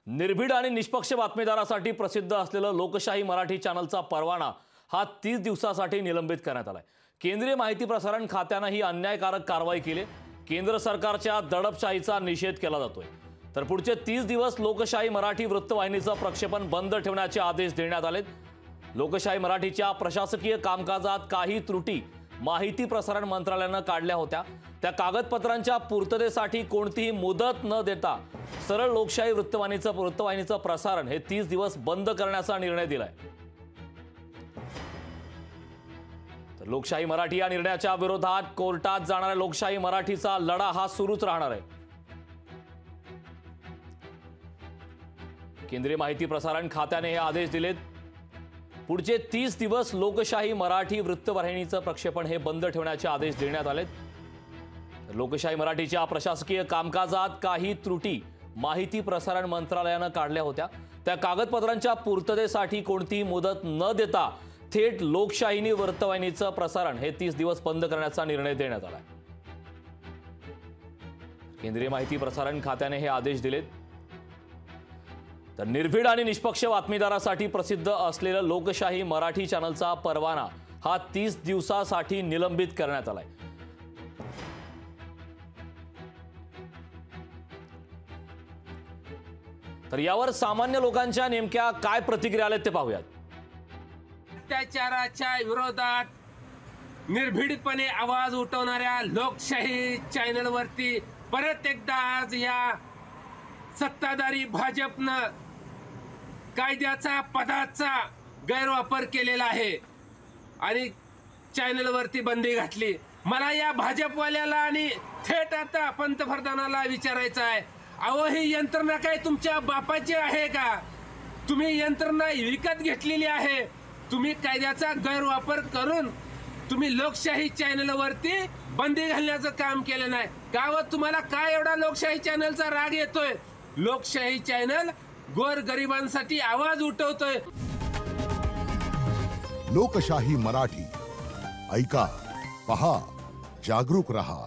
निर्भीड आणि निष्पक्ष बातमीदारासाठी प्रसिद्ध असलेलं लोकशाही मराठी चॅनलचा परवाना हा 30 दिवसांसाठी निलंबित करण्यात आलाय। केंद्रीय माहिती प्रसारण खात्याने ही अन्यायकारक कारवाई केली। केंद्र सरकारच्या दडपशाहीचा निषेध केला जातोय। तर पुढचे 30 दिवस लोकशाही मराठी वृत्तवाहिनीचं प्रक्षेपण बंद ठेवण्याचे आदेश देण्यात आलेत। लोकशाही मराठीच्या प्रशासकीय कामकाजात काही त्रुटी माहिती प्रसारण मंत्रालयाने काढल्या होत्या। त्या कागदपत्रांच्या पूर्ततेसाठी कोणतीही मुदत न देता सरळ लोकशाही वृत्तवाहिनीचं प्रसारण हे 30 दिवस बंद करण्याचा निर्णय दिलाय। तर लोकशाही मराठी या निर्णयाच्या विरोधात कोर्टात जाणाऱ्या लोकशाही मराठीचा लढा हा सुरूच राहणार आहे। केंद्रीय माहिती प्रसारण खात्याने हे आदेश दिलेत। पुढचे 30 दिवस लोकशाही मराठी वृत्तवाहिनीचं प्रक्षेपण हे बंद ठेवण्याचे आदेश देण्यात आलेत। लोकशाही मराठीच्या प्रशासकीय कामकाजात काही त्रुटी माहिती प्रसारण मंत्रालयाने काढल्या होत्या। त्या कागदपत्रांच्या पूर्ततेसाठी कोणतीही मुदत न देता थेट लोकशाही वृत्तवाहिनीचं प्रसारण हे 30 दिवस बंद करण्याचा निर्णय देण्यात आला। केंद्रीय माहिती प्रसारण खात्याने हे आदेश दिलेत। तर निर्भीड आणि निष्पक्ष बातमीदारासाठी प्रसिद्ध असलेलं लोकशाही मराठी चॅनलचा परवाना हा 30 दिवसांसाठी निलंबित करण्यात आलाय। तर यावर सामान्य लोकांच्या नेमक्या काय प्रतिक्रिया आल्यात ते पाहूयात। अत्याचाराच्या विरोधात निर्भीडपणे आवाज उठवणाऱ्या लोकशाही चॅनलवरती परत एकदा आज या सत्ताधारी भाजपनं कायद्याचा पदाचा गैरवापर केलेला आहे आणि चॅनलवरती बंदी घातली। मला या भाजपवाल्याला आणि थेट आता पंतप्रधानाला विचारायचं आहे, अहो ही यंत्रणा काय तुमच्या बापाची आहे का? तुम्ही यंत्रणा विकत घेतलेली आहे। तुम्ही कायद्याचा गैरवापर करून तुम्ही लोकशाही चॅनलवरती बंदी घालण्याचं काम केलं नाही का? व तुम्हाला काय एवढा लोकशाही चॅनलचा राग येतोय? लोकशाही चॅनल गोरगरिबांसाठी आवाज उठवतोय। लोकशाही मराठी ऐका, पहा, जागरूक रहा।